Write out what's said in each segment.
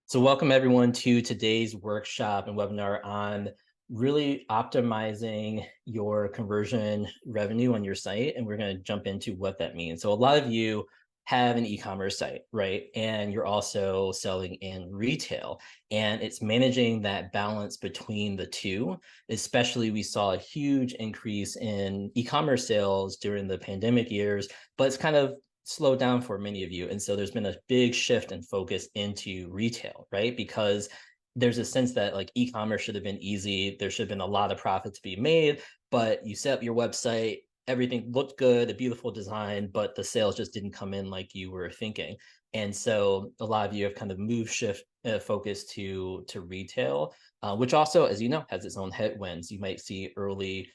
So welcome everyone to today's workshop and webinar on really optimizing your conversion revenue on your site. And we're going to jump into what that means. So a lot of you have an e-commerce site, right? And you're also selling in retail, and it's managing that balance between the two. Especially, we saw a huge increase in e-commerce sales during the pandemic years, but it's kind of slowed down for many of you. And so there's been a big shift in focus into retail, right? Because there's a sense that like e-commerce should have been easy. There should have been a lot of profit to be made, but you set up your website, everything looked good, a beautiful design, but the sales just didn't come in like you were thinking. And so a lot of you have kind of moved shift focus to retail, which also, as you know, has its own headwinds. You might see early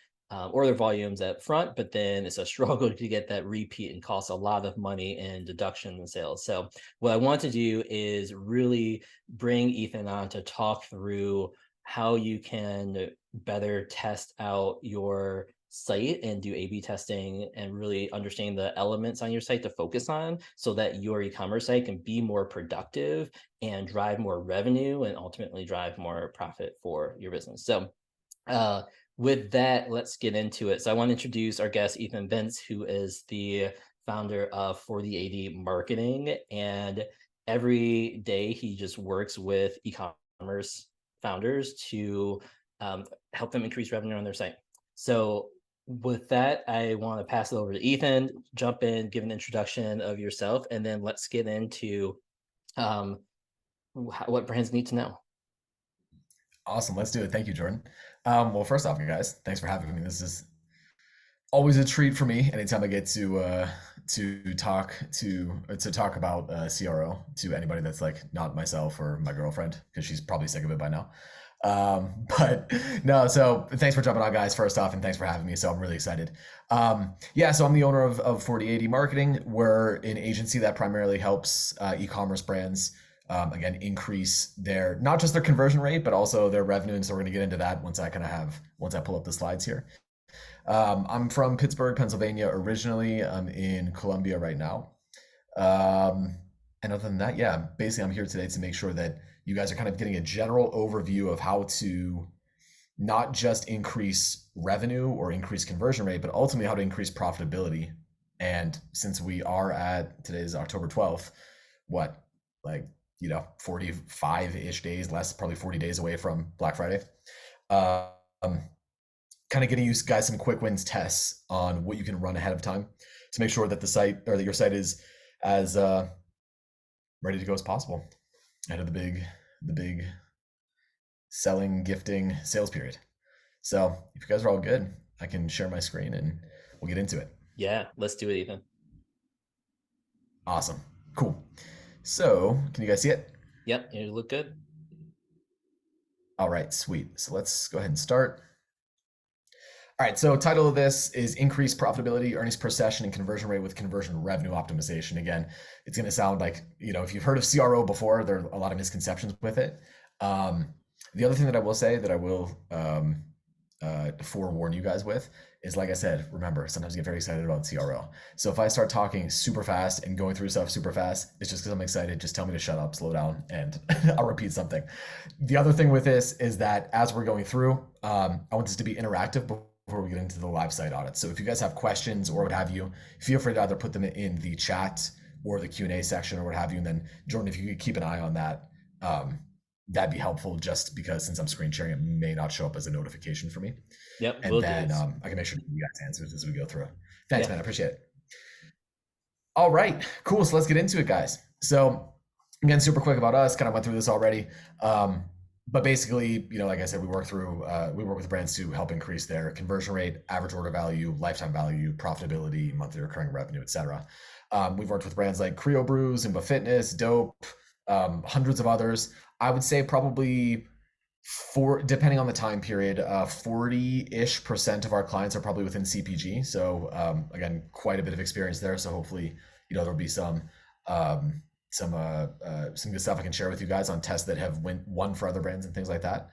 order volumes up front, but then it's a struggle to get that repeat and costs a lot of money in deduction and sales. So what I want to do is really bring Ethan on to talk through how you can better test out your site and do A/B testing and really understand the elements on your site to focus on so that your e-commerce site can be more productive and drive more revenue and ultimately drive more profit for your business. So uh, with that, let's get into it. So I want to introduce our guest, Ethan Bence, who is the founder of 4080 Marketing. And every day he just works with e-commerce founders to help them increase revenue on their site. So with that, I want to pass it over to Ethan, jump in, give an introduction of yourself, and then let's get into um, what brands need to know. Awesome. Let's do it. Thank you, Jordan. Well, first off, you guys, thanks for having me. This is always a treat for me. Anytime I get to talk about CRO to anybody that's like not myself or my girlfriend, because she's probably sick of it by now. But no, so thanks for jumping on, guys, first off, and thanks for having me. So I'm really excited. Yeah, so I'm the owner of 4080 Marketing. We're an agency that primarily helps e-commerce brands again increase their not just their conversion rate but also their revenue, and so we're going to get into that once I pull up the slides here. I'm from Pittsburgh, Pennsylvania originally. I'm in Columbia right now. And other than that, yeah, basically I'm here today to make sure that you guys are kind of getting a general overview of how to not just increase revenue or increase conversion rate, but ultimately how to increase profitability. And since we are at today's October 12th, what, like, 45-ish days less, probably 40 days away from Black Friday. Um, Kind of getting you guys some quick wins tests on what you can run ahead of time to make sure that the site or that your site is as ready to go as possible ahead of the big selling, gifting, sales period. So if you guys are all good, I can share my screen and we'll get into it. Yeah, let's do it, Ethan. Awesome. Cool. So can you guys see it? Yep, you look good. All right, sweet. So let's go ahead and start. All right, so title of this is Increase Profitability, Earnings Per Session, and Conversion Rate with Conversion Revenue Optimization. Again, it's going to sound like, if you've heard of CRO before, there are a lot of misconceptions with it. The other thing that I will say that I will forewarn you guys with is, like I said, remember, sometimes I get very excited about CRO. So if I start talking super fast and going through stuff super fast, it's just because I'm excited. Just tell me to shut up, slow down, and I'll repeat something. The other thing with this is that as we're going through, I want this to be interactive before we get into the live site audit. So if you guys have questions or what have you, feel free to either put them in the chat or the Q&A section or what have you. And then Jordan, if you could keep an eye on that, that'd be helpful, just because since I'm screen sharing, it may not show up as a notification for me. Yep, And we'll then do. I can make sure you guys answers as we go through. Thanks, Yeah. man. I appreciate it. All right, cool. So let's get into it, guys. So again, super quick about us, kind of went through this already. But basically, like I said, we work with brands to help increase their conversion rate, average order value, lifetime value, profitability, monthly recurring revenue, etc. We've worked with brands like Creo Brews, Zumba Fitness, Dope, hundreds of others. I would say probably depending on the time period, 40-ish% of our clients are probably within CPG. So again, quite a bit of experience there. So hopefully, there'll be some good stuff I can share with you guys on tests that have won for other brands and things like that.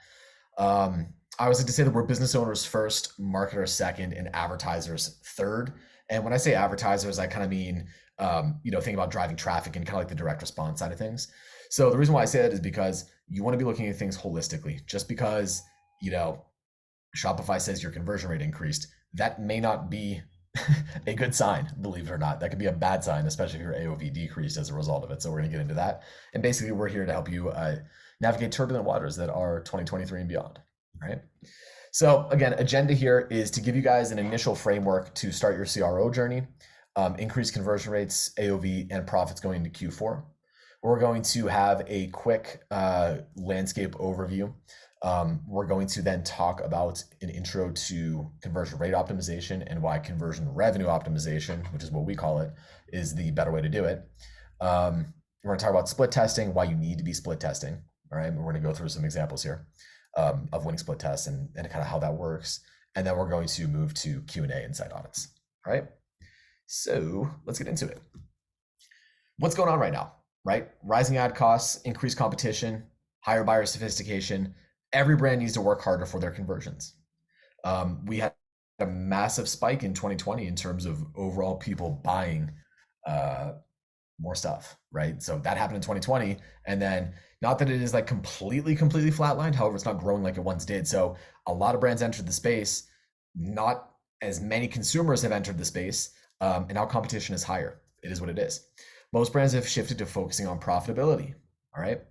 I always like to say that we're business owners first, marketers second, and advertisers third. And when I say advertisers, I kind of mean think about driving traffic and kind of like the direct response side of things. So the reason why I say that is because you want to be looking at things holistically. Just because, Shopify says your conversion rate increased, that may not be a good sign, believe it or not. That could be a bad sign, especially if your AOV decreased as a result of it. So we're going to get into that. And basically, we're here to help you navigate turbulent waters that are 2023 and beyond. Right. So again, agenda here is to give you guys an initial framework to start your CRO journey, increase conversion rates, AOV, and profits going into Q4. We're going to have a quick landscape overview. We're going to then talk about an intro to conversion rate optimization and why conversion revenue optimization, which is what we call it, is the better way to do it. We're going to talk about split testing, why you need to be split testing. All right, we're going to go through some examples here of winning split tests and kind of how that works. And then we're going to move to Q&A and site audits. All right, so let's get into it. What's going on right now, right? Rising ad costs, increased competition, higher buyer sophistication. Every brand needs to work harder for their conversions. We had a massive spike in 2020 in terms of overall people buying more stuff, right? So that happened in 2020. And then not that it is like completely flatlined. However, it's not growing like it once did. So a lot of brands entered the space. Not as many consumers have entered the space. And now competition is higher. It is what it is. Most brands have shifted to focusing on profitability. All right.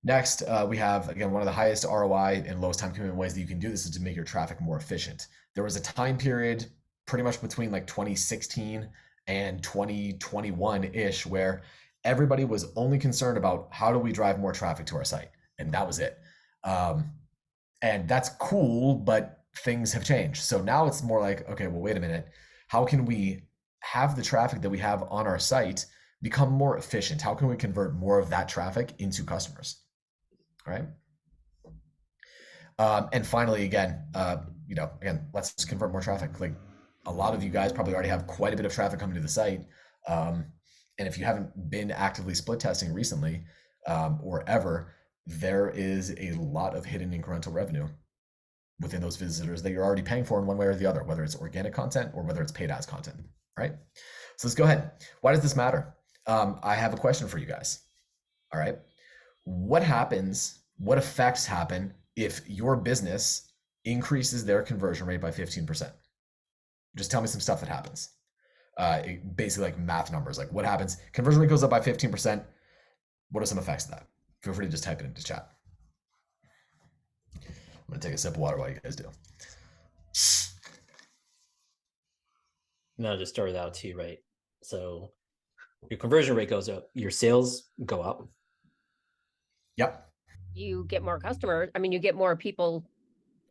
Next, we have, again, one of the highest ROI and lowest time commitment ways that you can do this is to make your traffic more efficient. There was a time period pretty much between like 2016 and 2021-ish where everybody was only concerned about how do we drive more traffic to our site. And that was it. And that's cool, but things have changed. So now it's more like, okay, well, wait a minute. How can we have the traffic that we have on our site become more efficient? How can we convert more of that traffic into customers? All right. And finally, again, let's convert more traffic. Like a lot of you guys probably already have quite a bit of traffic coming to the site. And if you haven't been actively split testing recently or ever, there is a lot of hidden incremental revenue within those visitors that you're already paying for in one way or the other, whether it's organic content or whether it's paid ads content, right? So let's go ahead. Why does this matter? I have a question for you guys. All right. What effects happen if your business increases their conversion rate by 15%? Just tell me some stuff that happens. Basically like math numbers, like what happens? Conversion rate goes up by 15%. What are some effects of that? Feel free to just type it into chat. I'm gonna take a sip of water while you guys do. No, just start it out too, right? So your conversion rate goes up, your sales go up. Yep. You get more customers. I mean, you get more people,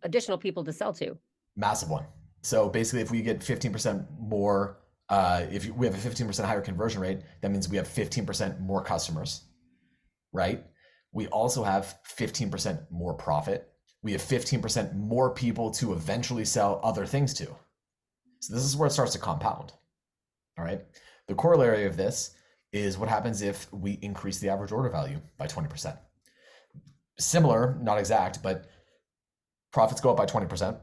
additional people to sell to. Massive one. So basically, if we get 15% more, we have a 15% higher conversion rate, that means we have 15% more customers, right? We also have 15% more profit. We have 15% more people to eventually sell other things to. So this is where it starts to compound, all right? The corollary of this is what happens if we increase the average order value by 20%. Similar, not exact, but profits go up by 20%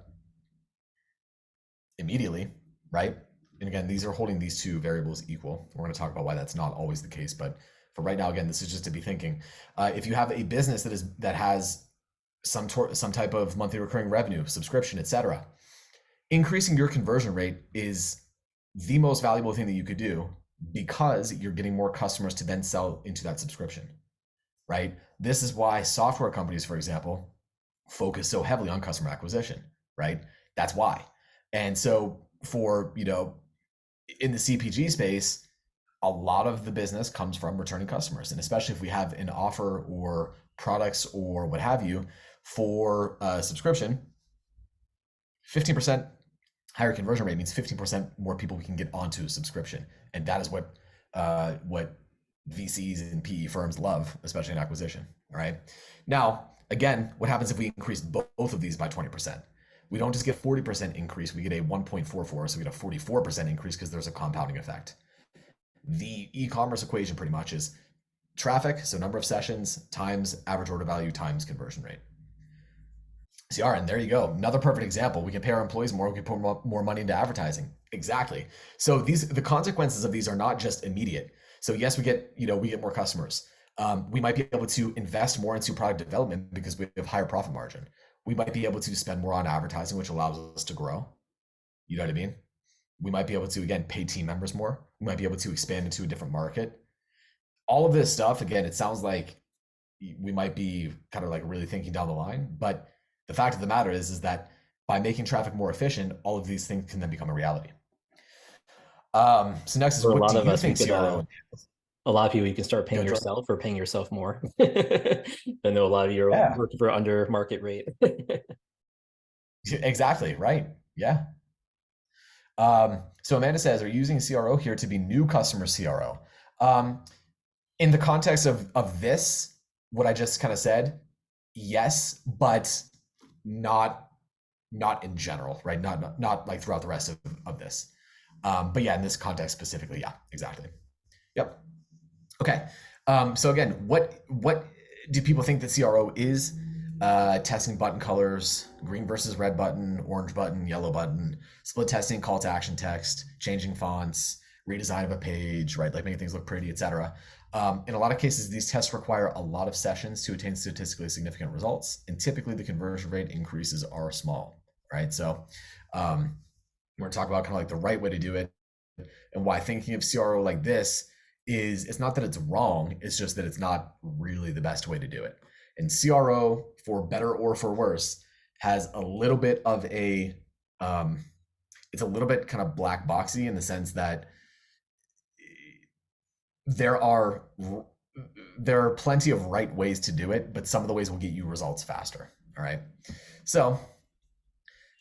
immediately, right? And again, these are holding these two variables equal. We're going to talk about why that's not always the case, but for right now, again, this is just to be thinking. If you have a business that has some type of monthly recurring revenue, subscription, etc., increasing your conversion rate is the most valuable thing that you could do because you're getting more customers to then sell into that subscription, right? This is why software companies, for example, focus so heavily on customer acquisition, right? That's why. And so for, in the CPG space, a lot of the business comes from returning customers. And especially if we have an offer or products or what have you for a subscription, 15% higher conversion rate means 15% more people we can get onto a subscription. And that is what VCs and PE firms love, especially in acquisition. All right. Now, again, what happens if we increase both of these by 20%? We don't just get 40% increase, we get a 1.44, so we get a 44% increase because there's a compounding effect. The e-commerce equation pretty much is traffic, so number of sessions, times average order value, times conversion rate. CR, and there you go. Another perfect example. We can pay our employees more, we can put more money into advertising. Exactly. So the consequences of these are not just immediate. So yes, we get more customers. We might be able to invest more into product development because we have higher profit margin. We might be able to spend more on advertising, which allows us to grow. You know what I mean? We might be able to, again, pay team members more. We might be able to expand into a different market. All of this stuff, again, it sounds like we might be kind of like really thinking down the line, but the fact of the matter is that by making traffic more efficient, all of these things can then become a reality. So next is, For a what lot do of you us, we think could, CRO? a lot of people, you can start paying Go, Jordan. yourself or paying yourself more. I know a lot of you are Yeah, working for under market rate. exactly. Right. Yeah. So Amanda says, are you using CRO here to be new customer CRO? In the context of this, what I just kind of said, yes, but not in general, right? Not like throughout the rest of this. But yeah, in this context specifically, yeah, exactly. Yep. Okay. So again, what do people think that CRO is? Testing button colors, green versus red button, orange button, yellow button, split testing, call to action text, changing fonts, redesign of a page, right? Like making things look pretty, etc. In a lot of cases, these tests require a lot of sessions to attain statistically significant results, and typically the conversion rate increases are small, right? So we're going to talk about kind of like the right way to do it, and why thinking of CRO like this is, it's not that it's wrong, it's just that it's not really the best way to do it. And CRO, for better or for worse, has a little bit of a it's a little bit kind of black boxy in the sense that there are plenty of right ways to do it, but some of the ways will get you results faster. All right. So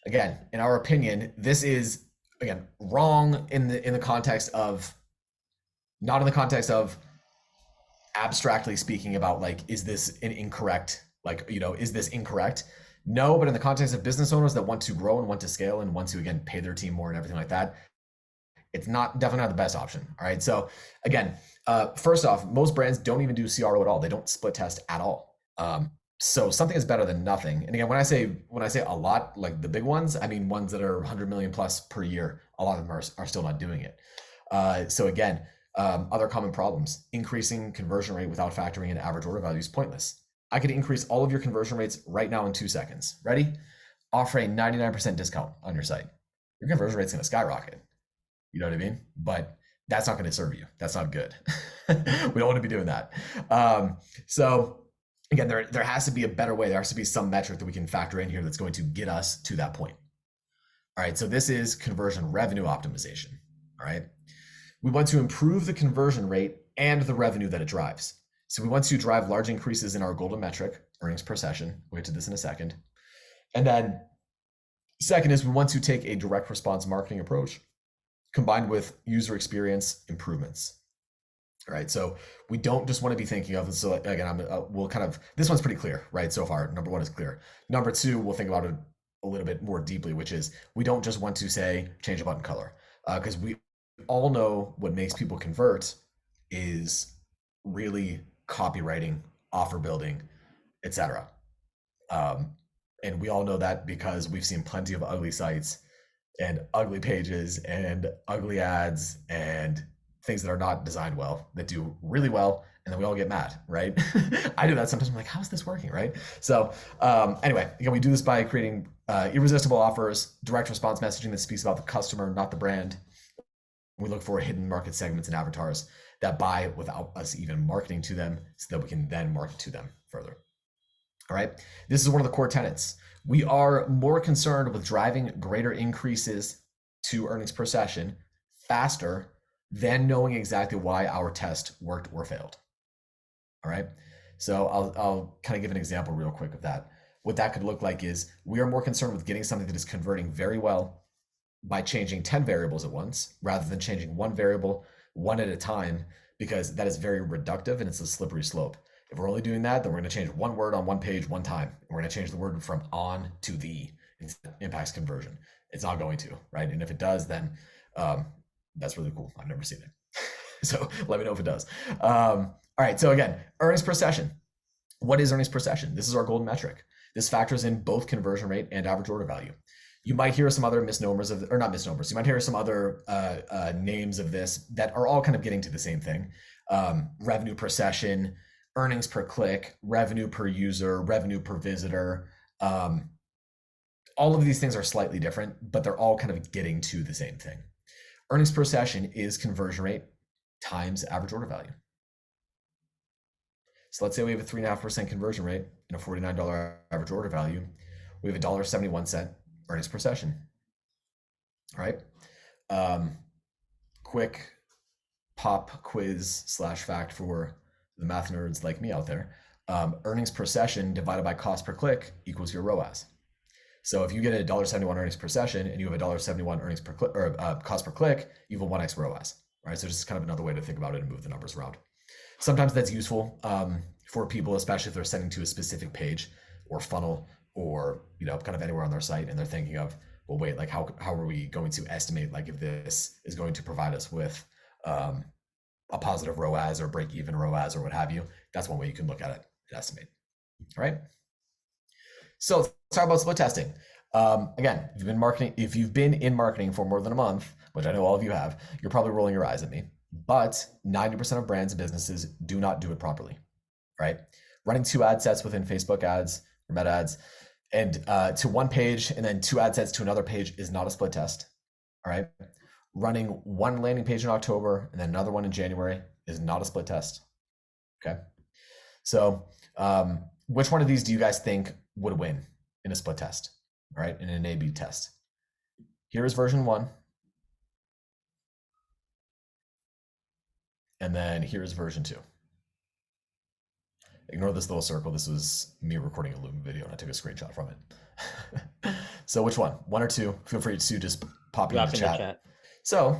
again, in our opinion, this is, again, wrong in the context of, not in the context of abstractly speaking about like, is this an incorrect, like, is this incorrect? No, but in the context of business owners that want to grow and want to scale and want to, again, pay their team more and everything like that, it's definitely not the best option. All right. So again, first off, most brands don't even do CRO at all. They don't split test at all. So something is better than nothing. And again, when I say a lot, like the big ones, I mean ones that are 100 million plus per year. A lot of them are still not doing it. So again, other common problems: increasing conversion rate without factoring in average order value is pointless. I could increase all of your conversion rates right now in 2 seconds. Ready? Offer a 99% discount on your site. Your conversion rate's going to skyrocket. You know what I mean? But that's not going to serve you. That's not good. We don't want to be doing that. So again, there has to be a better way. There has to be some metric that we can factor in here that's going to get us to that point. All right. So this is conversion revenue optimization. All right. We want to improve the conversion rate and the revenue that it drives. So we want to drive large increases in our golden metric, earnings per session. We'll get to this in a second. And then second is, we want to take a direct response marketing approach combined with user experience improvements. All right, so we don't just want to be thinking of, so again, we'll kind of, this one's pretty clear, right? So far, number one is clear. Number two, we'll think about it a little bit more deeply, which is, we don't just want to say, change a button color, because we all know what makes people convert is really copywriting, offer building, etc. And we all know that because we've seen plenty of ugly sites and ugly pages and ugly ads and things that are not designed well, that do really well, and then we all get mad, right? I do that sometimes. I'm like, how's this working, right? So anyway, again, we do this by creating irresistible offers, direct response messaging that speaks about the customer, not the brand. We look for hidden market segments and avatars that buy without us even marketing to them, so that we can then market to them further. All right, this is one of the core tenets. We are more concerned with driving greater increases to earnings per session faster than knowing exactly why our test worked or failed. All right, so I'll kind of give an example real quick of that. What that could look like is, we are more concerned with getting something that is converting very well by changing 10 variables at once, rather than changing one variable one at a time, because that is very reductive and it's a slippery slope. If we're only doing that, then we're going to change one word on one page one time. We're going to change the word from on to the, and impacts conversion. It's not going to, right? And if it does, then that's really cool. I've never seen it. So let me know if it does. All right. So again, earnings per session. What is earnings per session? This is our golden metric. This factors in both conversion rate and average order value. You might hear some other misnomers or not misnomers. You might hear some other names of this that are all kind of getting to the same thing. Revenue per session, earnings per click, revenue per user, revenue per visitor. All of these things are slightly different, but they're all kind of getting to the same thing. Earnings per session is conversion rate times average order value. So let's say we have a 3.5% conversion rate and a $49 average order value. We have $1.71 earnings per session. All right. Quick pop quiz / fact for the math nerds like me out there. Earnings per session divided by cost per click equals your ROAS. So if you get a $1.71 earnings per session and you have a $1.71 earnings per click or cost per click, you have a 1x ROAS. Right. So just kind of another way to think about it and move the numbers around. Sometimes that's useful for people, especially if they're sending to a specific page or funnel or, kind of anywhere on their site and they're thinking of, well, wait, like how are we going to estimate like if this is going to provide us with a positive ROAS or break even ROAS or what have you. That's one way you can look at it and estimate. All right. So let's talk about split testing. Again, if you've been in marketing for more than a month, which I know all of you have, you're probably rolling your eyes at me, but 90% of brands and businesses do not do it properly, right? Running 2 ad sets within Facebook ads or meta ads and to one page and then 2 ad sets to another page is not a split test, all right? Running 1 landing page in October and then another one in January is not a split test, okay? So which one of these do you guys think would win in a split test, all right, in an A/B test? Here is version 1. And then here's version 2. Ignore this little circle. This was me recording a Loom video and I took a screenshot from it. So which one? 1 or 2? Feel free to just pop it in the chat. So,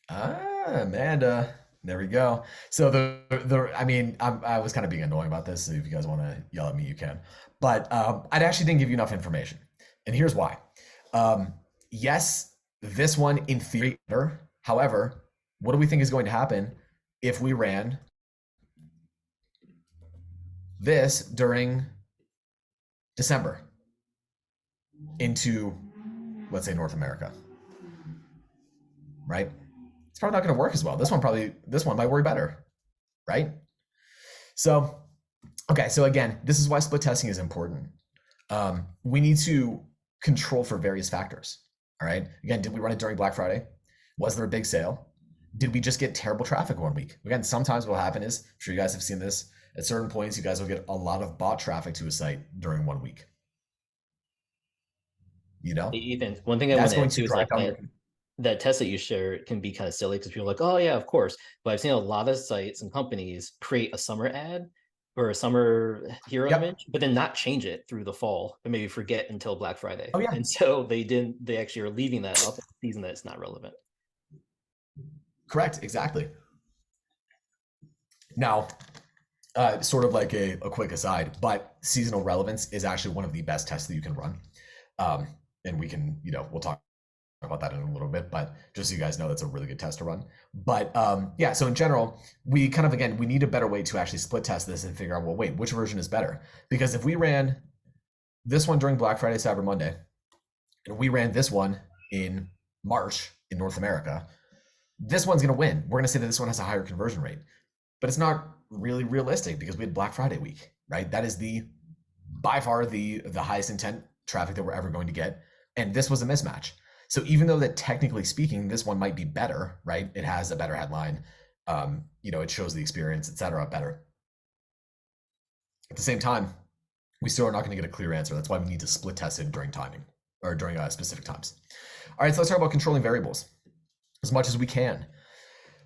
Amanda, there we go. So I was kind of being annoying about this. So if you guys want to yell at me, you can. But I actually didn't give you enough information. And here's why. Yes, this one in theory, however, what do we think is going to happen if we ran this during December into, let's say, North America, right? It's probably not going to work as well. This one might work better, right? So, okay. So again, this is why split testing is important. We need to control for various factors. All right. Again, did we run it during Black Friday? Was there a big sale? Did we just get terrible traffic one week? Again, sometimes what will happen is, I'm sure you guys have seen this, at certain points, you guys will get a lot of bot traffic to a site during 1 week. Ethan, one thing I want to add too is like that test that you share can be kind of silly because people are like, oh yeah, of course. But I've seen a lot of sites and companies create a summer ad or a summer hero image, but then not change it through the fall and maybe forget until Black Friday. Oh, yeah. And so they actually are leaving that up in the season that it's not relevant. Correct, exactly. Now, sort of like a quick aside, but seasonal relevance is actually one of the best tests that you can run. And we can, we'll talk about that in a little bit, but just so you guys know, that's a really good test to run. But yeah, so in general, we kind of, again, we need a better way to actually split test this and figure out, well, wait, which version is better? Because if we ran this one during Black Friday, Cyber Monday, and we ran this one in March in North America, this one's going to win. We're going to say that this one has a higher conversion rate, but it's not really realistic because we had Black Friday week, right? That is by far the highest intent traffic that we're ever going to get. And this was a mismatch. So even though that technically speaking, this one might be better, right? It has a better headline. It shows the experience, etc., better. At the same time, we still are not going to get a clear answer. That's why we need to split test it during timing or during specific times. All right, so let's talk about controlling variables as much as we can.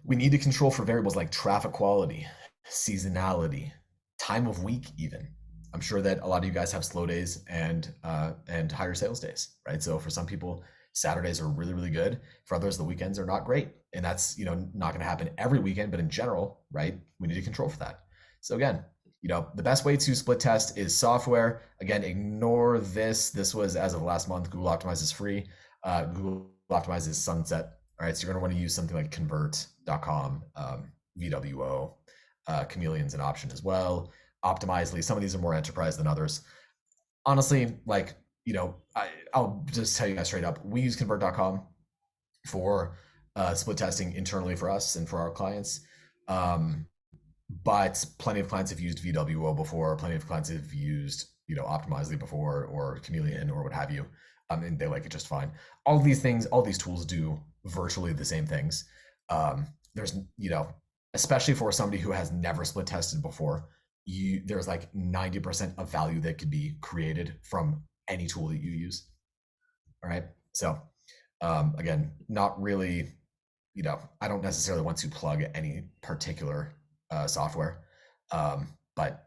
We need to control for variables like traffic quality, seasonality, time of week even. I'm sure that a lot of you guys have slow days and higher sales days, right? So for some people, Saturdays are really, really good. For others, the weekends are not great. And that's, not going to happen every weekend, but in general, right? We need to control for that. So again, the best way to split test is software. Again, ignore this. This was as of last month. Google Optimize is free. Google Optimize is sunset. All right, so you're going to want to use something like convert.com, VWO, Chameleon's an option as well. Optimizely, some of these are more enterprise than others. Honestly, like I'll just tell you guys straight up, we use convert.com for split testing internally for us and for our clients. But plenty of clients have used VWO before, plenty of clients have used, Optimizely before, or Chameleon, or what have you. And they like it just fine. All these things, all these tools do virtually the same things. There's, especially for somebody who has never split tested before, there's like 90% of value that could be created from any tool that you use. All right. So again, not really, I don't necessarily want to plug any particular software. But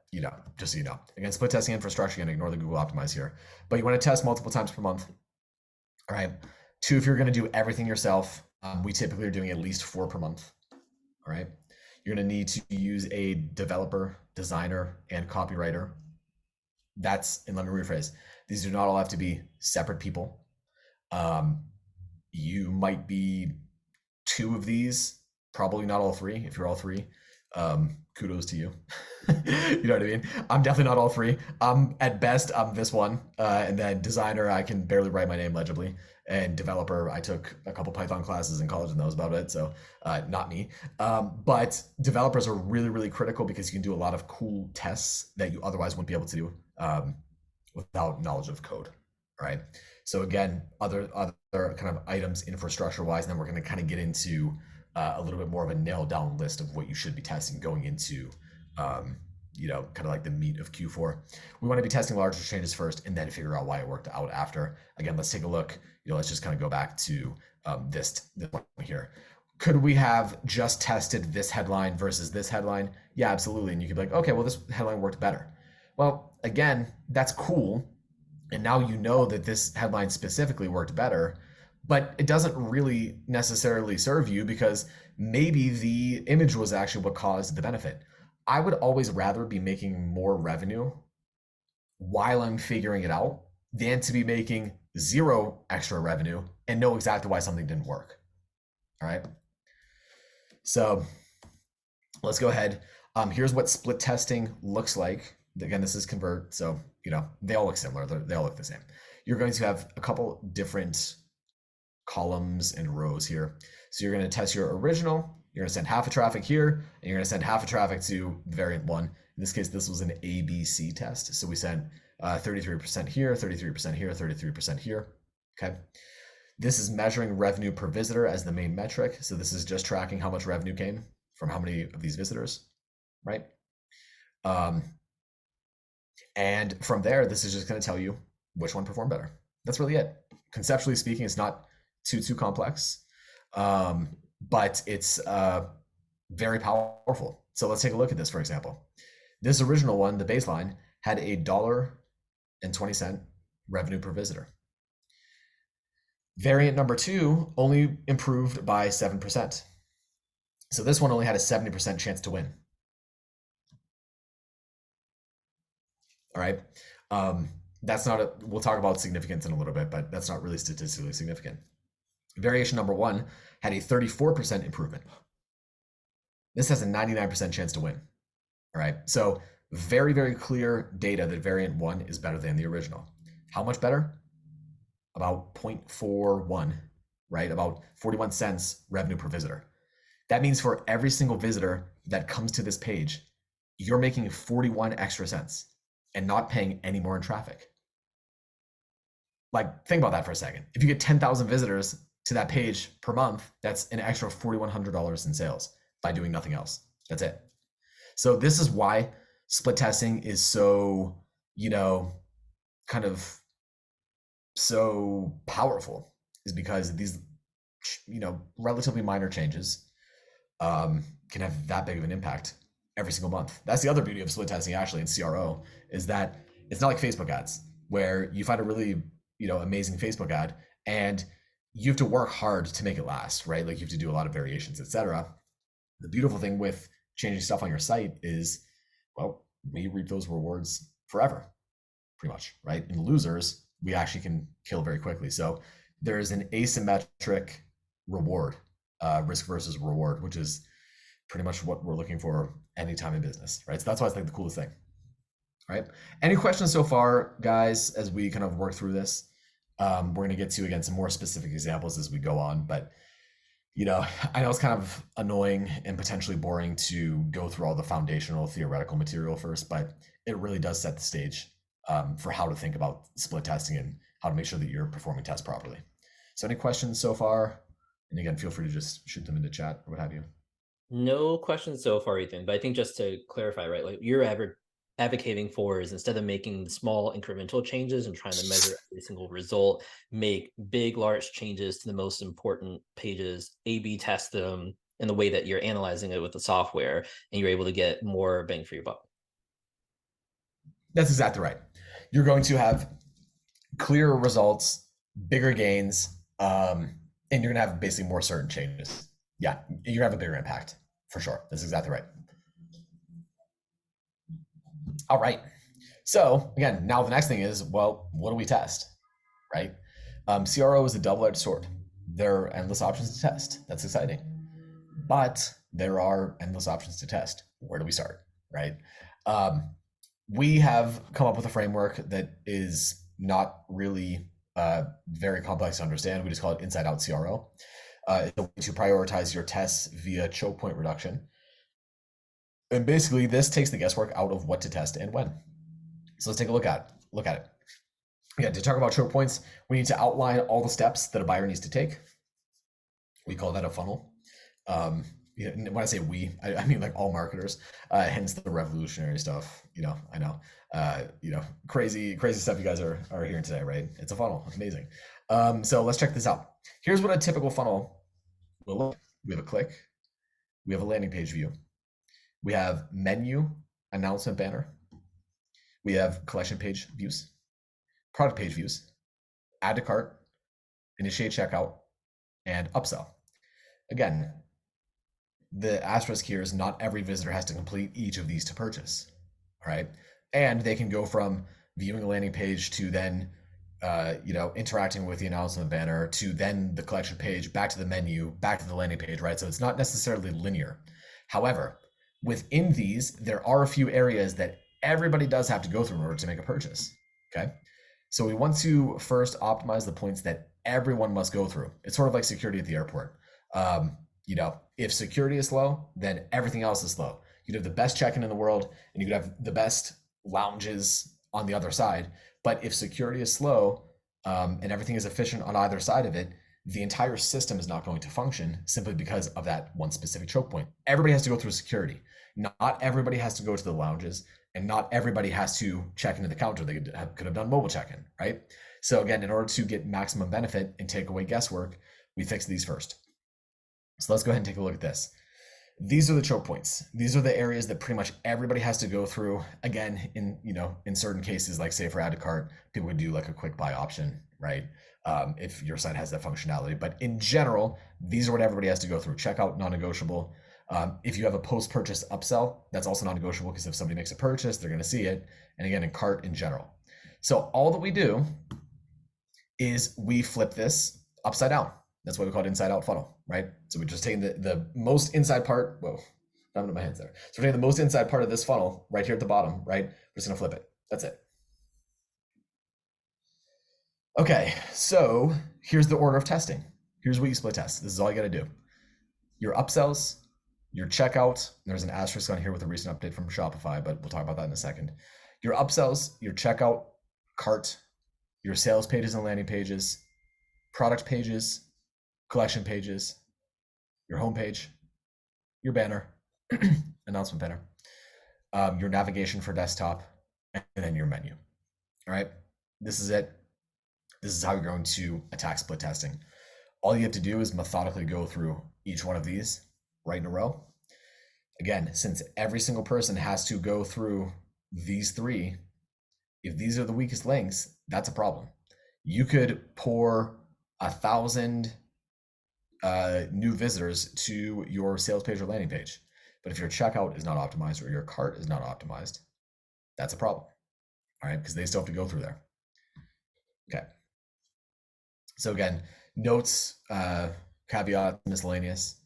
just so you know, again, split testing infrastructure, you're gonna ignore the Google Optimize here, but you want to test multiple times per month. All right. 2, if you're going to do everything yourself, we typically are doing at least 4 per month. All right. You're going to need to use a developer, designer, and copywriter. And let me rephrase, these do not all have to be separate people. You might be 2 of these, probably not all 3. If you're all 3, kudos to you. You know what I mean? I'm definitely not all 3. At best, I'm this one. And then designer, I can barely write my name legibly. And developer, I took a couple Python classes in college and that was about it. So not me. But developers are really, really critical because you can do a lot of cool tests that you otherwise wouldn't be able to do without knowledge of code. Right. So again, other kind of items infrastructure wise, and then we're going to kind of get into a little bit more of a nailed down list of what you should be testing going into, kind of like the meat of Q4. We want to be testing larger changes first and then figure out why it worked out after. Again, let's take a look. Let's just kind of go back to this one here. Could we have just tested this headline versus this headline? Yeah, absolutely. And you could be like, okay, well, this headline worked better. Well, again, that's cool. And now you know that this headline specifically worked better, but it doesn't really necessarily serve you because maybe the image was actually what caused the benefit. I would always rather be making more revenue while I'm figuring it out than to be making 0 extra revenue and know exactly why something didn't work. All right. So let's go ahead. Here's what split testing looks like. Again, this is convert. So, they all look similar. They all look the same. You're going to have a couple different columns and rows here. So you're going to test your original. You're going to send half of traffic here, and you're going to send half of traffic to variant 1. In this case, this was an ABC test. So we sent 33% here, 33% here, 33% here. Okay. This is measuring revenue per visitor as the main metric. So this is just tracking how much revenue came from how many of these visitors, right? And from there, this is just going to tell you which one performed better. That's really it. Conceptually speaking, it's not too complex, but it's very powerful. So let's take a look at this, for example. This original one, the baseline, had $1.20 revenue per visitor. Variant number 2 only improved by 7%. So this one only had a 70% chance to win. All right. That's not we'll talk about significance in a little bit, but that's not really statistically significant. Variation number 1 had a 34% improvement. This has a 99% chance to win. All right. So very, very clear data that variant 1 is better than the original. How much better? About 0.41, right? About 41 cents revenue per visitor. That means for every single visitor that comes to this page, you're making 41 extra cents and not paying any more in traffic. Like, think about that for a second. If you get 10,000 visitors to that page per month, that's an extra $4,100 in sales by doing nothing else. That's it. So this is why split testing is so, kind of so powerful, is because these, relatively minor changes can have that big of an impact every single month. That's the other beauty of split testing actually in CRO, is that it's not like Facebook ads where you find a really, amazing Facebook ad and you have to work hard to make it last, right? Like you have to do a lot of variations, etc. The beautiful thing with changing stuff on your site is, well, we reap those rewards forever, pretty much, right? And losers, we actually can kill very quickly. So there's an asymmetric reward, risk versus reward, which is pretty much what we're looking for anytime in business, right? So that's why it's like the coolest thing. All right. Any questions so far, guys, as we kind of work through this? We're going to get to, again, some more specific examples as we go on, but I know it's kind of annoying and potentially boring to go through all the foundational theoretical material first, but it really does set the stage for how to think about split testing and how to make sure that you're performing tests properly. So any questions so far? And again, feel free to just shoot them into chat or what have you. No questions so far, Ethan, but I think just to clarify, right, like you're advocating for is instead of making small incremental changes and trying to measure every single result, make big, large changes to the most important pages, A/B test them in the way that you're analyzing it with the software, and you're able to get more bang for your buck. That's exactly right. You're going to have clearer results, bigger gains, and you're going to have basically more certain changes. Yeah, you're going to have a bigger impact for sure. That's exactly right. All right. So again, now the next thing is, well, what do we test, right? CRO is a double-edged sword. There are endless options to test. That's exciting. But there are endless options to test. Where do we start, right? We have come up with a framework that is not really very complex to understand. We just call it inside out CRO. It's a way to prioritize your tests via choke point reduction. And basically, this takes the guesswork out of what to test and when. So let's take a look at it. Yeah, to talk about choke points, we need to outline all the steps that a buyer needs to take. We call that a funnel. When I say we, I mean like all marketers, hence the revolutionary stuff. I know, crazy stuff you guys are hearing today, right? It's a funnel. It's amazing. So let's check this out. Here's what a typical funnel will look. We have a click. We have a landing page view. We have menu, announcement banner. We have collection page views, product page views, add to cart, initiate checkout, and upsell. Again, the asterisk here is not every visitor has to complete each of these to purchase, all right? And they can go from viewing a landing page to then, interacting with the announcement banner to then the collection page, back to the menu, back to the landing page, right? So it's not necessarily linear. However, within these, there are a few areas that everybody does have to go through in order to make a purchase, okay? So we want to first optimize the points that everyone must go through. It's sort of like security at the airport. If security is slow, then everything else is slow. You'd have the best check-in in the world, and you could have the best lounges on the other side. But if security is slow and everything is efficient on either side of it, the entire system is not going to function simply because of that one specific choke point. Everybody has to go through security. Not everybody has to go to the lounges, and not everybody has to check into the counter. They could have done mobile check-in, right? So again, in order to get maximum benefit and take away guesswork, we fix these first. So let's go ahead and take a look at this. These are the choke points. These are the areas that pretty much everybody has to go through. Again, in certain cases, like say for add to cart, people would do like a quick buy option, right? If your site has that functionality. But in general, these are what everybody has to go through. Checkout, non-negotiable. If you have a post-purchase upsell, that's also non-negotiable because if somebody makes a purchase, they're going to see it. And again, in cart in general. So all that we do is we flip this upside down. That's why we call it inside out funnel, right? So we're just taking the most inside part. Whoa, I'm into my hands there. So we're taking the most inside part of this funnel right here at the bottom, right? We're just gonna flip it. That's it. Okay, so here's the order of testing. Here's what you split test. This is all you gotta do. Your upsells, your checkout, there's an asterisk on here with a recent update from Shopify, but we'll talk about that in a second. Your upsells, your checkout, cart, your sales pages and landing pages, product pages, collection pages, your homepage, your banner, announcement banner, your navigation for desktop, and then your menu. All right, this is it. This is how you're going to attack split testing. All you have to do is methodically go through each one of these right in a row. Again, since every single person has to go through these three, if these are the weakest links, that's a problem. You could pour 1,000 new visitors to your sales page or landing page. But if your checkout is not optimized or your cart is not optimized, that's a problem. All right, because they still have to go through there. Okay. So again, notes, caveat, miscellaneous.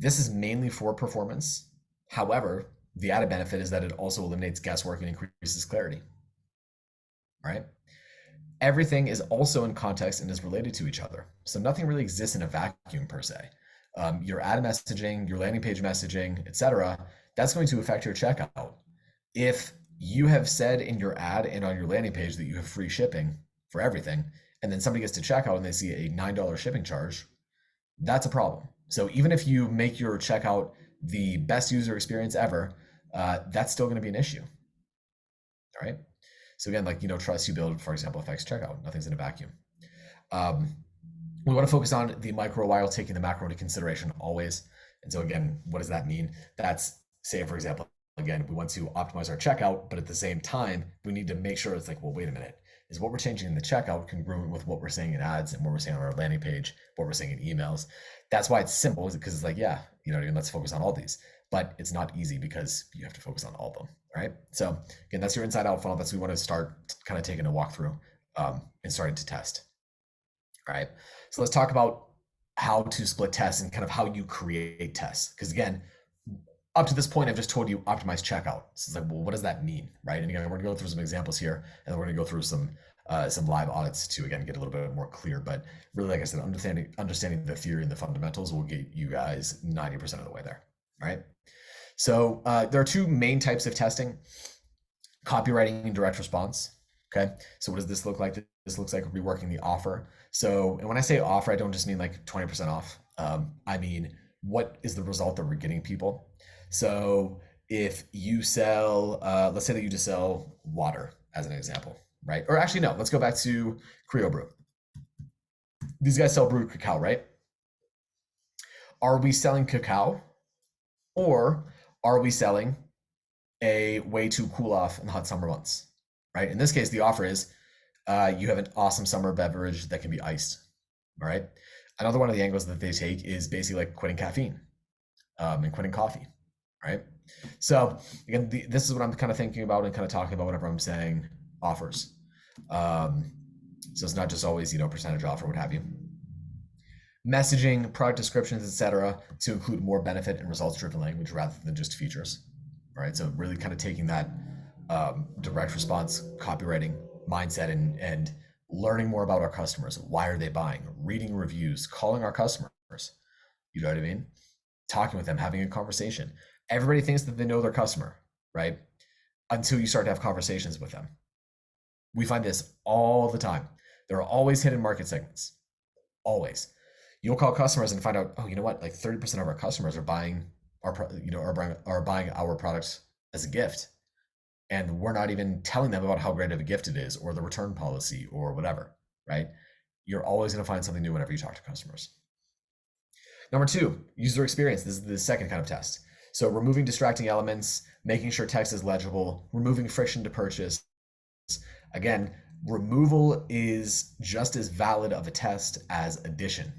This is mainly for performance. However, the added benefit is that it also eliminates guesswork and increases clarity, right? Everything is also in context and is related to each other. So nothing really exists in a vacuum per se. Your ad messaging, your landing page messaging, etc., that's going to affect your checkout. If you have said in your ad and on your landing page that you have free shipping for everything, and then somebody gets to checkout and they see a $9 shipping charge, that's a problem. So even if you make your checkout the best user experience ever, that's still going to be an issue. All right. So again, like, trust you build, for example, affects checkout. Nothing's in a vacuum. We want to focus on the micro while taking the macro into consideration always. And so again, what does that mean? That's, say, for example, again, we want to optimize our checkout, but at the same time, we need to make sure it's like, well, wait a minute, is what we're changing in the checkout congruent with what we're saying in ads and what we're saying on our landing page, what we're saying in emails? That's why it's simple, because it's like, yeah, let's focus on all these. But it's not easy because you have to focus on all of them, right? So again, that's your inside out funnel. That's what we want to start kind of taking a walk through and starting to test. All right. So let's talk about how to split tests and kind of how you create tests. Because again, up to this point, I've just told you optimize checkout. So it's like, well, what does that mean, right? And again, we're gonna go through some examples here, and then we're gonna go through some live audits to, again, get a little bit more clear. But really, like I said, understanding the theory and the fundamentals will get you guys 90% of the way there. All right. So there are two main types of testing: copywriting and direct response. Okay. So what does this look like? This looks like reworking the offer. So, and when I say offer, I don't just mean like 20% off. I mean, what is the result that we're getting people? So if you sell, let's say that you just sell water as an example, right? Or actually, no, let's go back to CRO Brew. These guys sell brewed cacao, right? Are we selling cacao, or are we selling a way to cool off in the hot summer months, right? In this case, the offer is you have an awesome summer beverage that can be iced, all right? Another one of the angles that they take is basically like quitting caffeine and quitting coffee, right? So again, this is what I'm kind of thinking about and kind of talking about whenever I'm saying offers. So it's not just always, percentage off or what have you. Messaging, product descriptions, etc., to include more benefit and results-driven language rather than just features, right? So really kind of taking that direct response copywriting mindset and learning more about our customers. Why are they buying? Reading reviews, calling our customers. You know what I mean? Talking with them, having a conversation. Everybody thinks that they know their customer, right? Until you start to have conversations with them. We find this all the time. There are always hidden market segments. Always. You'll call customers and find out, oh, you know what? Like 30% of our customers are buying are buying our products as a gift. And we're not even telling them about how great of a gift it is or the return policy or whatever, right? You're always going to find something new whenever you talk to customers. Number two, user experience. This is the second kind of test. So removing distracting elements, making sure text is legible, removing friction to purchase. Again, removal is just as valid of a test as addition.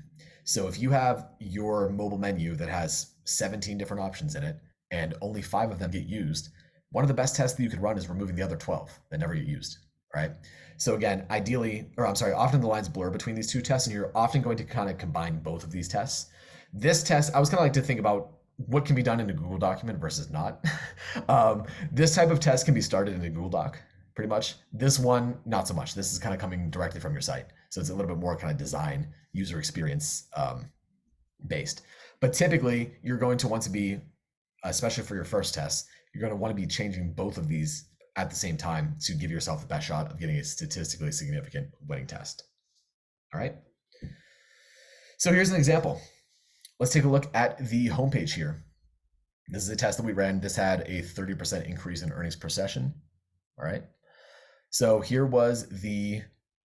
So if you have your mobile menu that has 17 different options in it and only 5 of them get used, one of the best tests that you could run is removing the other 12 that never get used, right? So again, often the lines blur between these two tests, and you're often going to kind of combine both of these tests. This test, I was kind of like to think about what can be done in a Google document versus not. This type of test can be started in a Google Doc, pretty much. This one, not so much. This is kind of coming directly from your site. So it's a little bit more kind of design, user experience based. But typically, you're going to want to be, especially for your first test, you're going to want to be changing both of these at the same time to give yourself the best shot of getting a statistically significant winning test. All right. So here's an example. Let's take a look at the homepage here. This is a test that we ran. This had a 30% increase in earnings per session. All right. So here was the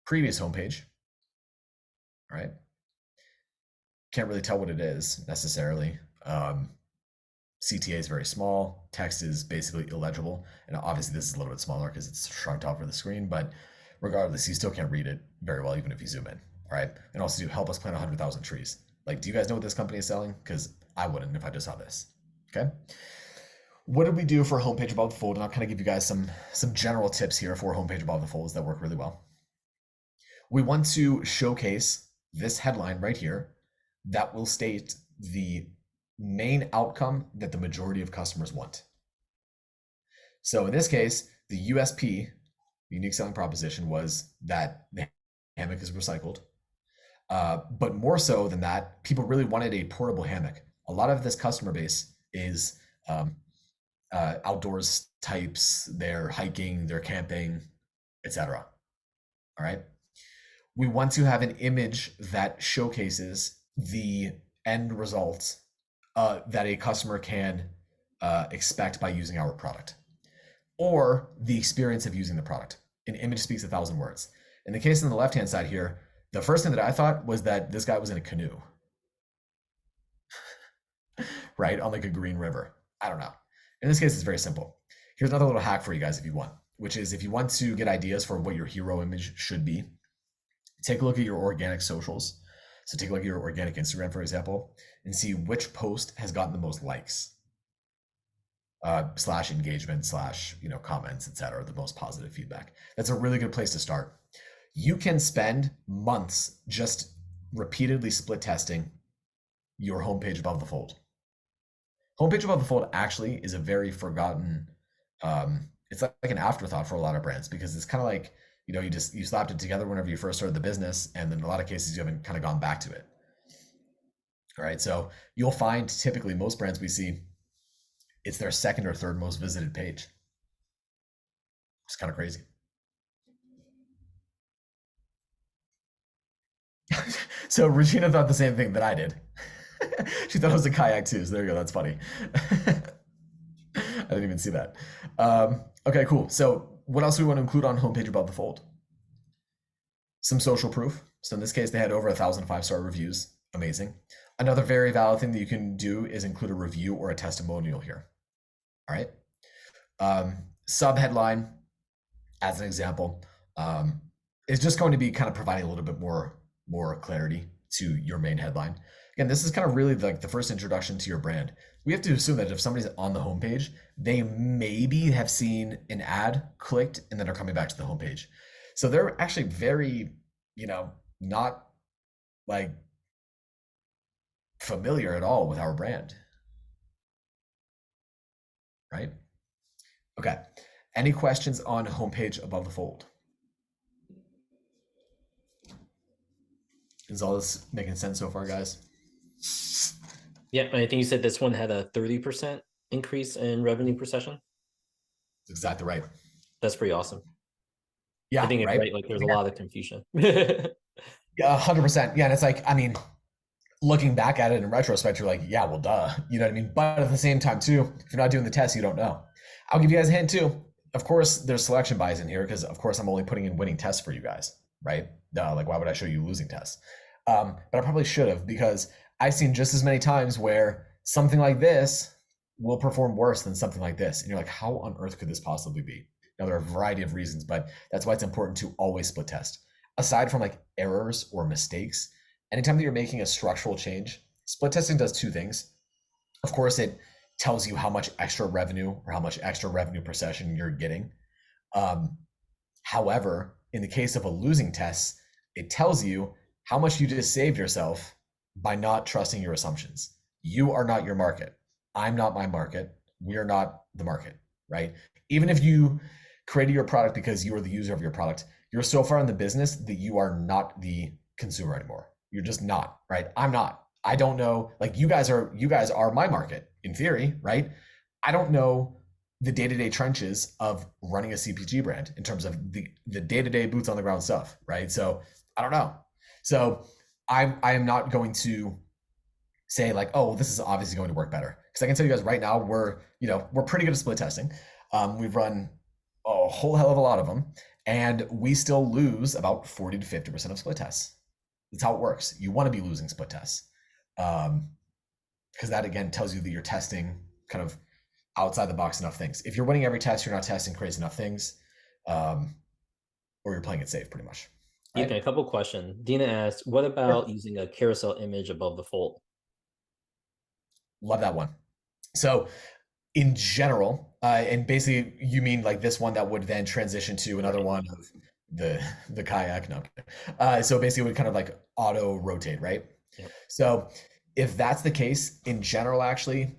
previous homepage. All right. Can't really tell what it is necessarily. CTA is very small. Text is basically illegible. And obviously this is a little bit smaller because it's shrunk over the screen, but regardless, you still can't read it very well, even if you zoom in. All right. And also do help us plant 100,000 trees. Like, do you guys know what this company is selling? Because I wouldn't if I just saw this. Okay. What did we do for homepage above the fold? And I'll kind of give you guys some general tips here for homepage above the folds that work really well. We want to showcase this headline right here that will state the main outcome that the majority of customers want. So in this case, the USP, the unique selling proposition, was that the hammock is recycled. But more so than that, people really wanted a portable hammock. A lot of this customer base is um, outdoors types. They're hiking, they're camping, etc. All right. We want to have an image that showcases the end results that a customer can expect by using our product, or the experience of using the product. An image speaks 1,000 words. In the case on the left-hand side here, the first thing that I thought was that this guy was in a canoe, right? On like a green river. I don't know. In this case, it's very simple. Here's another little hack for you guys if you want, which is if you want to get ideas for what your hero image should be, take a look at your organic socials. So take a look at your organic Instagram, for example, and see which post has gotten the most likes, slash engagement, slash, comments, etc., the most positive feedback. That's a really good place to start. You can spend months just repeatedly split testing your homepage above the fold. Homepage above the fold actually is a very forgotten, it's like an afterthought for a lot of brands, because it's kind of like, you slapped it together whenever you first started the business, and then in a lot of cases you haven't kind of gone back to it. All right, so you'll find typically most brands we see, it's their second or third most visited page. It's kind of crazy. So Regina thought the same thing that I did. She thought it was a kayak too, so there you go, that's funny. I didn't even see that. Okay, cool. So what else do we want to include on homepage above the fold? Some social proof. So in this case, they had over 1,000 5-star reviews. Amazing. Another very valid thing that you can do is include a review or a testimonial here. All right. Sub headline, as an example, is just going to be kind of providing a little bit more clarity to your main headline. Again, this is kind of really like the first introduction to your brand. We have to assume that if somebody's on the homepage, they maybe have seen an ad, clicked, and then are coming back to the homepage. So they're actually very, not like familiar at all with our brand. Right? Okay. Any questions on homepage above the fold? Is all this making sense so far, guys? Yeah, I think you said this one had a 30% increase in revenue per session. That's exactly right. That's pretty awesome. Yeah, I think it's right. Like there's a lot of confusion. Yeah, 100%. Yeah, and it's like, looking back at it in retrospect, you're like, yeah, well, duh. You know what I mean? But at the same time, too, if you're not doing the test, you don't know. I'll give you guys a hint, too. Of course, there's selection bias in here because, of course, I'm only putting in winning tests for you guys, right? Like, why would I show you losing tests? But I probably should have, because I've seen just as many times where something like this will perform worse than something like this. And you're like, how on earth could this possibly be? Now, there are a variety of reasons, but that's why it's important to always split test. Aside from like errors or mistakes, anytime that you're making a structural change, split testing does two things. Of course, it tells you how much extra revenue or how much extra revenue per session you're getting. However, in the case of a losing test, it tells you how much you just saved yourself by not trusting your assumptions. You are not your market. I'm not my market. We are not the market, right? Even if you created your product because you are the user of your product, you're so far in the business that you are not the consumer anymore. You're just not, right? I'm not. I don't know, like you guys are my market in theory, right? I don't know the day-to-day trenches of running a CPG brand in terms of the day-to-day boots on the ground stuff, right? So I don't know. So I am not going to say like, oh, this is obviously going to work better. Because I can tell you guys right now, we're pretty good at split testing. We've run a whole hell of a lot of them, and we still lose about 40 to 50% of split tests. That's how it works. You want to be losing split tests. Because that again tells you that you're testing kind of outside the box enough things. If you're winning every test, you're not testing crazy enough things, or you're playing it safe pretty much. Right? Okay, a couple questions. Dina asked, what about using a carousel image above the fold? Love that one. So in general, and basically you mean like this one that would then transition to another one of the kayak. No. So basically it would kind of like auto rotate, right? Yep. So if that's the case, in general, actually,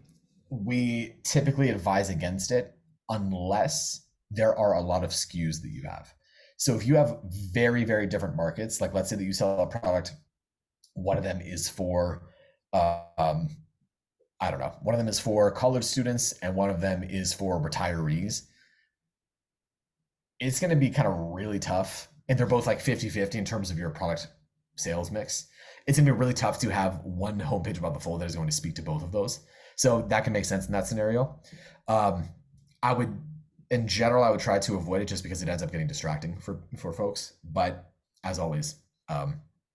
we typically advise against it. unless there are a lot of SKUs that you have. So if you have very, very different markets, like let's say that you sell a product, one of them is for, I don't know, one of them is for college students and one of them is for retirees. It's going to be kind of really tough. And they're both like 50-50 in terms of your product sales mix. It's going to be really tough to have one homepage above the fold that is going to speak to both of those. So that can make sense in that scenario. I would, in general, I would try to avoid it just because it ends up getting distracting for folks. But as always,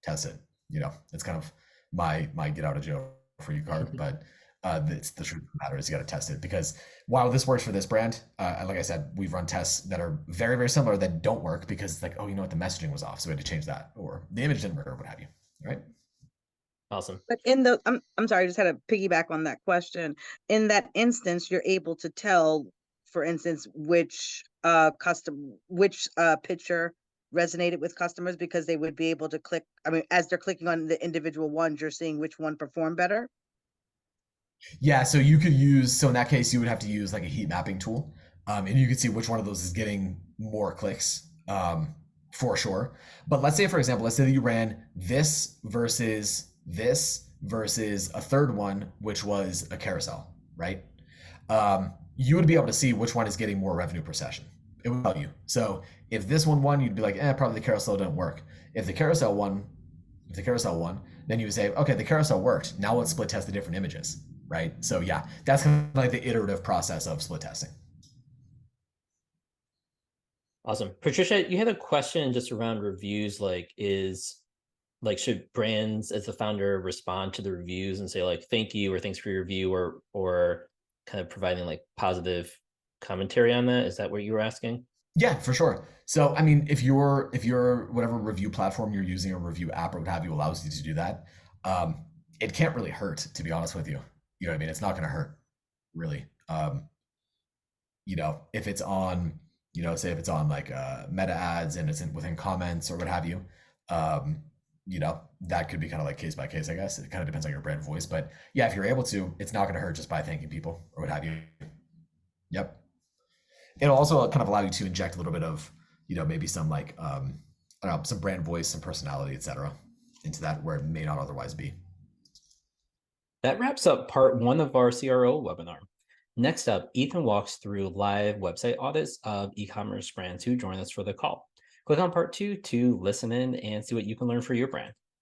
test it. You know, it's kind of my get out of jail for you card, but it's the truth of the matter is you got to test it, because while this works for this brand, like I said, we've run tests that are very, very similar that don't work because it's like, oh, you know what, the messaging was off, so we had to change that, or the image didn't work, or what have you. Right? Awesome. But in the, I'm sorry, I just had to piggyback on that question. In that instance, you're able to tell, for instance, which picture resonated with customers, because they would be able to click. I mean, as they're clicking on the individual ones, you're seeing which one performed better. Yeah, so you could use, so in that case, you would have to use like a heat mapping tool, and you could see which one of those is getting more clicks, for sure. But let's say, for example, let's say that you ran this versus a third one, which was a carousel, right? You would be able to see which one is getting more revenue per session. It would tell you. So if this one won, you'd be like, probably the carousel didn't work. If the carousel won, then you would say, okay, the carousel worked. Now let's split test the different images, right? So yeah, that's kind of like the iterative process of split testing. Awesome. Patricia, you had a question just around reviews, should brands as the founder respond to the reviews and say like, thank you, or thanks for your review, or kind of providing like positive commentary on that? Is that what you were asking? Yeah, for sure. So, I mean, if your whatever review platform you're using, or review app or what have you, allows you to do that, it can't really hurt, to be honest with you. You know what I mean? It's not going to hurt, really. You know, if it's on, say if it's on like meta ads and it's within comments or what have you, you know, that could be kind of like case by case, I guess. It kind of depends on your brand voice, but yeah, if you're able to, it's not going to hurt just by thanking people or what have you. Yep. It'll also kind of allow you to inject a little bit of, maybe some like, I don't know, some brand voice, some personality, etc., into that where it may not otherwise be. That wraps up part 1 of our CRO webinar. Next up, Ethan walks through live website audits of e-commerce brands who join us for the call. Click on part 2 to listen in and see what you can learn for your brand.